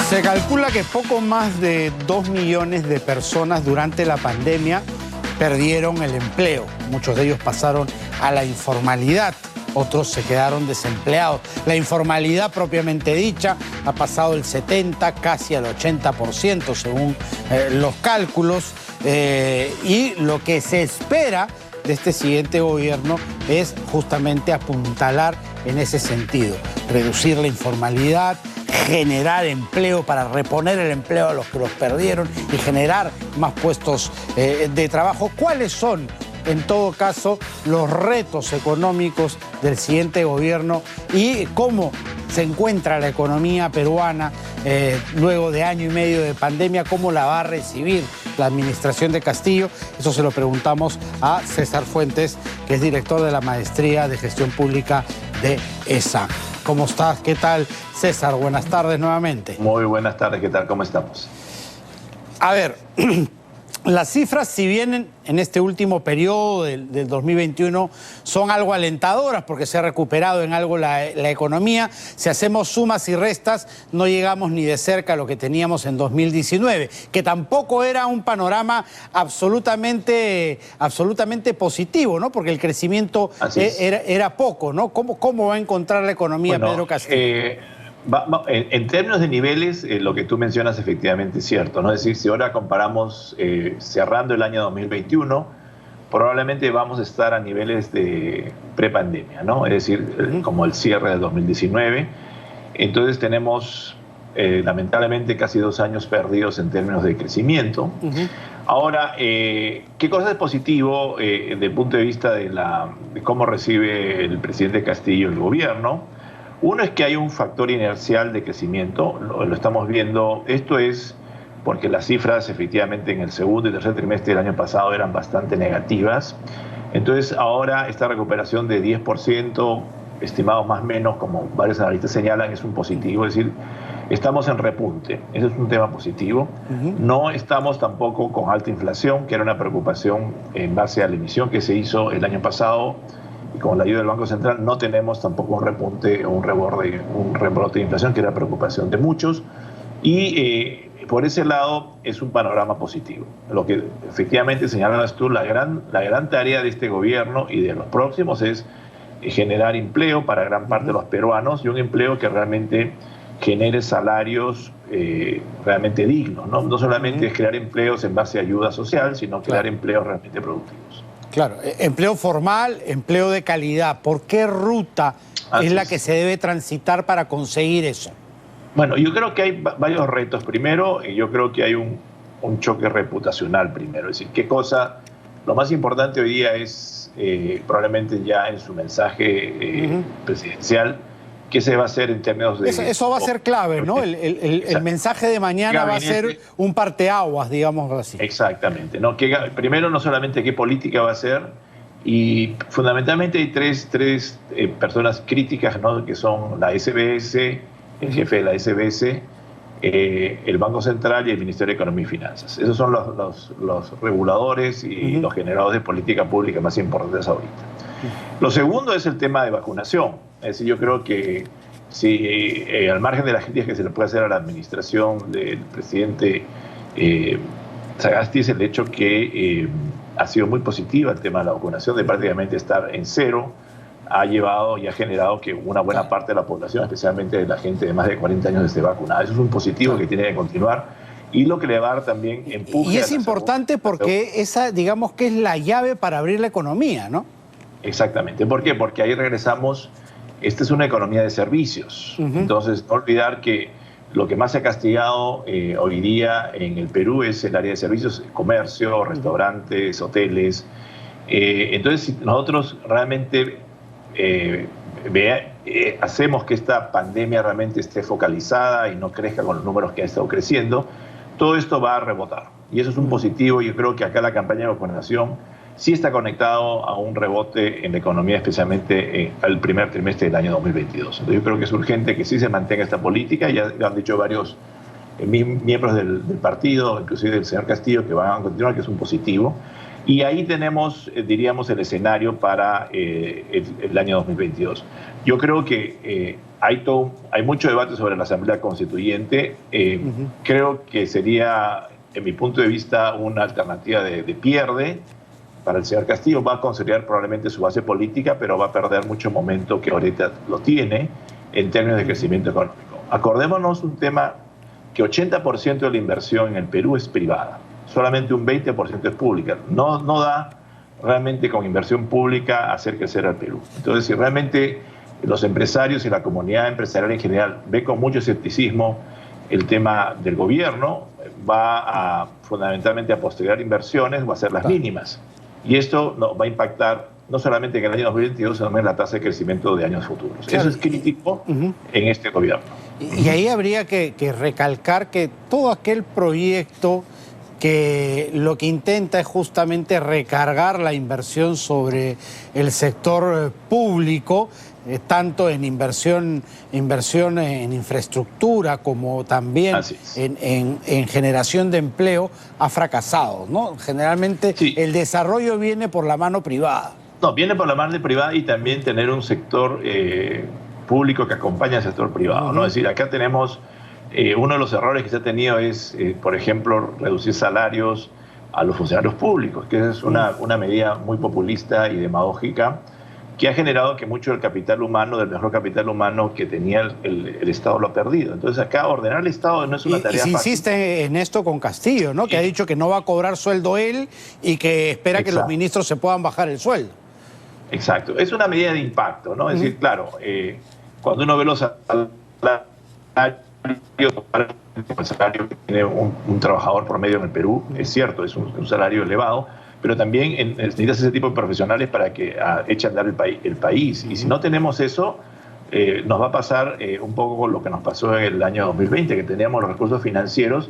Se calcula que poco más de 2 millones de personas durante la pandemia perdieron el empleo. Muchos de ellos pasaron a la informalidad, otros se quedaron desempleados. La informalidad propiamente dicha ha pasado del 70% casi al 80% según los cálculos. Y lo que se espera de este siguiente gobierno es justamente apuntalar en ese sentido, reducir la informalidad, generar empleo para reponer el empleo a los que los perdieron y generar más puestos de trabajo. ¿Cuáles son, en todo caso, los retos económicos del siguiente gobierno y cómo se encuentra la economía peruana luego de año y medio de pandemia? ¿Cómo la va a recibir la administración de Castillo? Eso se lo preguntamos a César Fuentes, que es director de la Maestría de Gestión Pública de ESA. ¿Cómo estás? ¿Qué tal, César? Buenas tardes nuevamente. Muy buenas tardes, ¿qué tal? ¿Cómo estamos? A ver, las cifras, si bien en este último periodo del 2021 son algo alentadoras porque se ha recuperado en algo la economía, si hacemos sumas y restas no llegamos ni de cerca a lo que teníamos en 2019, que tampoco era un panorama absolutamente positivo, ¿no? Porque el crecimiento era poco, ¿no? ¿Cómo va a encontrar la economía Pedro Castillo? En términos de niveles, lo que tú mencionas efectivamente es cierto, ¿no? Es decir, si ahora comparamos cerrando el año 2021, probablemente vamos a estar a niveles de prepandemia, ¿no? Es decir, como el cierre del 2019. Entonces tenemos lamentablemente casi 2 años perdidos en términos de crecimiento. Ahora, ¿qué cosa es positivo desde el punto de vista de cómo recibe el presidente Castillo el gobierno? Uno es que hay un factor inercial de crecimiento, lo estamos viendo. Esto es porque las cifras efectivamente en el segundo y tercer trimestre del año pasado eran bastante negativas. Entonces ahora esta recuperación de 10%, estimados más o menos, como varios analistas señalan, es un positivo. Es decir, estamos en repunte, eso es un tema positivo. No estamos tampoco con alta inflación, que era una preocupación en base a la emisión que se hizo el año pasado. Y con la ayuda del Banco Central no tenemos tampoco un repunte o un rebrote de inflación, que era preocupación de muchos. Y por ese lado es un panorama positivo. Lo que efectivamente señalabas tú, la gran tarea de este gobierno y de los próximos es generar empleo para gran parte de los peruanos y un empleo que realmente genere salarios realmente dignos, ¿no? No solamente es crear empleos en base a ayuda social, sino crear empleos realmente productivos. Claro, empleo formal, empleo de calidad. ¿Por qué ruta es la que se debe transitar para conseguir eso? Bueno, yo creo que hay varios retos. Primero, yo creo que hay un choque reputacional primero. Es decir, lo más importante hoy día es, probablemente ya en su mensaje presidencial, qué se va a hacer en términos de... Eso va a ser clave, ¿no? El mensaje de mañana va a ser un parteaguas, digamos así. Exactamente, ¿no? Primero, no solamente qué política va a hacer, y fundamentalmente hay tres personas críticas, ¿no? Que son la SBS, el jefe de la SBS, el Banco Central y el Ministerio de Economía y Finanzas. Esos son los reguladores y los generadores de política pública más importantes ahorita. Lo segundo es el tema de vacunación. Es decir, yo creo que si al margen de las críticas que se le puede hacer a la administración del presidente Sagasti, es el hecho que ha sido muy positiva el tema de la vacunación, de prácticamente estar en cero, ha llevado y ha generado que una buena parte de la población, especialmente de la gente de más de 40 años, esté vacunada. Eso es un positivo que tiene que continuar y lo que le va a dar también empuje. Y es importante porque esa, digamos que es la llave para abrir la economía, ¿no? Exactamente. ¿Por qué? Porque ahí regresamos. Esta es una economía de servicios. Entonces, no olvidar que lo que más se ha castigado hoy día en el Perú es el área de servicios, comercio, restaurantes, hoteles. Entonces, si nosotros realmente hacemos que esta pandemia realmente esté focalizada y no crezca con los números que ha estado creciendo, todo esto va a rebotar. Y eso es un positivo. Yo creo que acá la campaña de vacunación sí está conectado a un rebote en la economía, especialmente al primer trimestre del año 2022. Entonces yo creo que es urgente que sí se mantenga esta política. Ya lo han dicho varios miembros del partido, inclusive el señor Castillo, que van a continuar, que es un positivo. Y ahí tenemos, diríamos, el escenario para el año 2022. Yo creo que hay mucho debate sobre la Asamblea Constituyente. Creo que sería, en mi punto de vista, una alternativa de pierde para el señor Castillo. Va a consolidar probablemente su base política, pero va a perder mucho momento que ahorita lo tiene en términos de crecimiento económico. Acordémonos un tema que 80% de la inversión en el Perú es privada, solamente un 20% es pública. No da realmente con inversión pública hacer crecer al Perú. Entonces, si realmente los empresarios y la comunidad empresarial en general ve con mucho escepticismo el tema del gobierno, va fundamentalmente a postergar inversiones, va a ser las mínimas. Y esto va a impactar no solamente en el año 2022, sino en la tasa de crecimiento de años futuros. Claro. Eso es crítico en este gobierno. Y ahí habría que recalcar que todo aquel proyecto que lo que intenta es justamente recargar la inversión sobre el sector público, tanto en inversión en infraestructura como también en generación de empleo, ha fracasado, ¿no? Generalmente el desarrollo viene por la mano privada. No, viene por la mano privada y también tener un sector público que acompaña al sector privado, ¿no? Es decir, acá tenemos uno de los errores que se ha tenido es, por ejemplo, reducir salarios a los funcionarios públicos, que es una medida muy populista y demagógica, que ha generado que mucho del capital humano, del mejor capital humano que tenía el Estado, lo ha perdido. Entonces acá ordenar el Estado no es una tarea fácil. Y se insiste en esto con Castillo, ¿no? Que ha dicho que no va a cobrar sueldo él y que espera que los ministros se puedan bajar el sueldo. Exacto. Es una medida de impacto, ¿no? Es decir, claro, cuando uno ve los salarios, el salario que tiene un trabajador promedio en el Perú, es cierto, es un salario elevado, pero también necesitas ese tipo de profesionales para que eche a andar el país. Y si no tenemos eso, nos va a pasar un poco lo que nos pasó en el año 2020, que teníamos los recursos financieros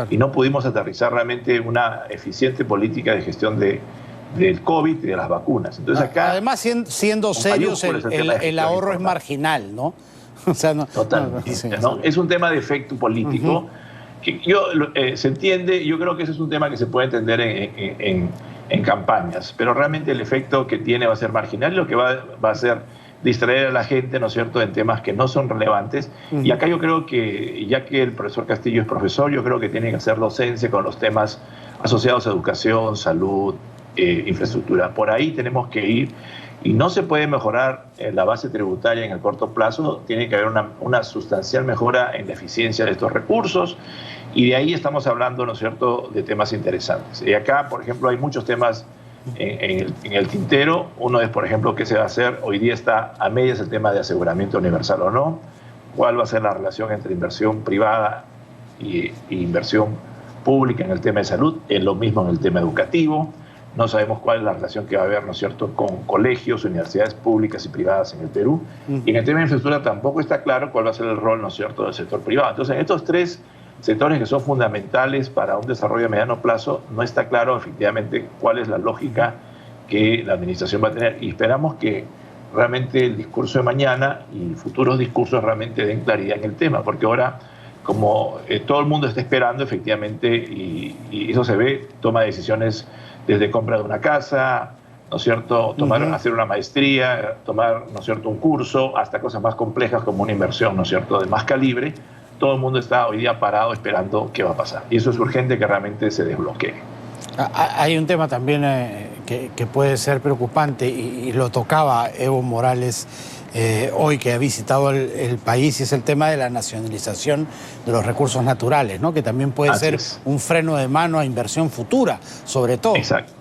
y no pudimos aterrizar realmente una eficiente política de gestión del COVID y de las vacunas. Entonces acá, además, siendo serios, el ahorro es marginal, ¿no? O sea, totalmente, ¿no? Es un tema de efecto político que se entiende. Yo creo que ese es un tema que se puede entender en campañas, pero realmente el efecto que tiene va a ser marginal, lo que va a hacer distraer a la gente, ¿no es cierto?, en temas que no son relevantes. Y acá yo creo que, ya que el profesor Castillo es profesor, yo creo que tiene que hacer docencia con los temas asociados a educación, salud, infraestructura. Por ahí tenemos que ir, y no se puede mejorar la base tributaria en el corto plazo. Tiene que haber una sustancial mejora en la eficiencia de estos recursos, y de ahí estamos hablando, ¿no es cierto?, de temas interesantes. Y acá, por ejemplo, hay muchos temas en el tintero. Uno es, por ejemplo, qué se va a hacer. Hoy día está a medias el tema de aseguramiento universal o no. ¿Cuál va a ser la relación entre inversión privada e inversión pública en el tema de salud? Es lo mismo en el tema educativo. No sabemos cuál es la relación que va a haber, ¿no es cierto?, con colegios, universidades públicas y privadas en el Perú. Y en el tema de infraestructura tampoco está claro cuál va a ser el rol, ¿no es cierto?, del sector privado. Entonces, en estos tres sectores que son fundamentales para un desarrollo a mediano plazo, no está claro efectivamente cuál es la lógica que la administración va a tener. Y esperamos que realmente el discurso de mañana y futuros discursos realmente den claridad en el tema, porque ahora, como todo el mundo está esperando, efectivamente, y eso se ve, toma decisiones desde compra de una casa, ¿no es cierto?, hacer una maestría, tomar, ¿no es cierto?, un curso, hasta cosas más complejas como una inversión, ¿no es cierto?, de más calibre. Todo el mundo está hoy día parado esperando qué va a pasar. Y eso es urgente, que realmente se desbloquee. Hay un tema también que puede ser preocupante, y lo tocaba Evo Morales hoy, que ha visitado el país, y es el tema de la nacionalización de los recursos naturales, ¿no? Que también puede ser un freno de mano a inversión futura, sobre todo. Exacto.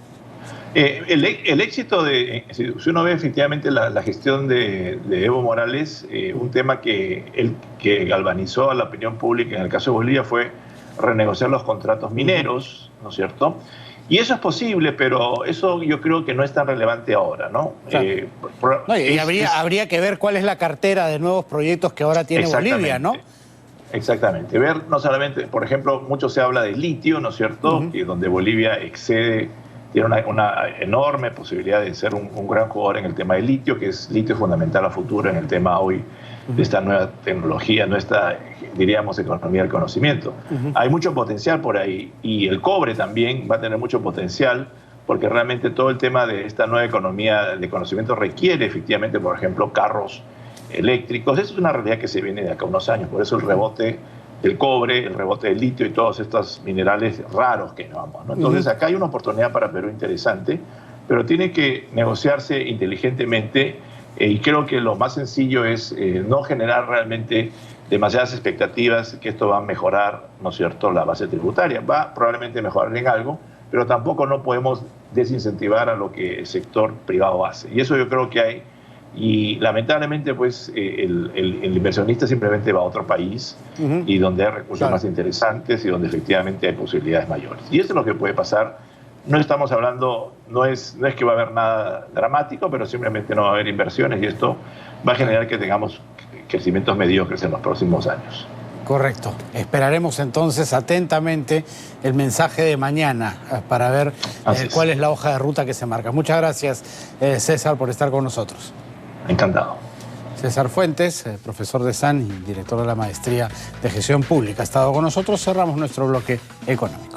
El éxito si uno ve efectivamente la gestión de Evo Morales, un tema que galvanizó a la opinión pública en el caso de Bolivia fue renegociar los contratos mineros, ¿no es cierto? Y eso es posible, pero eso yo creo que no es tan relevante ahora, ¿no? Habría que ver cuál es la cartera de nuevos proyectos que ahora tiene Bolivia, ¿no? Exactamente. Ver no solamente, por ejemplo, mucho se habla de litio, ¿no es cierto?, que donde Bolivia tiene una enorme posibilidad de ser un gran jugador en el tema del litio, que es litio fundamental a futuro en el tema hoy de esta nueva tecnología, nuestra, diríamos, economía del conocimiento. Hay mucho potencial por ahí, y el cobre también va a tener mucho potencial, porque realmente todo el tema de esta nueva economía de conocimiento requiere efectivamente, por ejemplo, carros eléctricos. Eso es una realidad que se viene de acá a unos años, por eso el rebote del cobre, el rebote del litio y todos estos minerales raros que llamamos, ¿no? Entonces acá hay una oportunidad para Perú interesante, pero tiene que negociarse inteligentemente y creo que lo más sencillo es no generar realmente demasiadas expectativas que esto va a mejorar, ¿no es cierto?, la base tributaria. Va probablemente a mejorar en algo, pero tampoco no podemos desincentivar a lo que el sector privado hace. Y eso yo creo que hay. Y lamentablemente, pues, el inversionista simplemente va a otro país y donde hay recursos más interesantes y donde efectivamente hay posibilidades mayores. Y eso es lo que puede pasar. No estamos hablando, no es que va a haber nada dramático, pero simplemente no va a haber inversiones y esto va a generar que tengamos crecimientos mediocres en los próximos años. Correcto. Esperaremos entonces atentamente el mensaje de mañana para ver cuál es la hoja de ruta que se marca. Muchas gracias, César, por estar con nosotros. Encantado. César Fuentes, profesor de SAN y director de la Maestría de Gestión Pública, ha estado con nosotros. Cerramos nuestro bloque económico.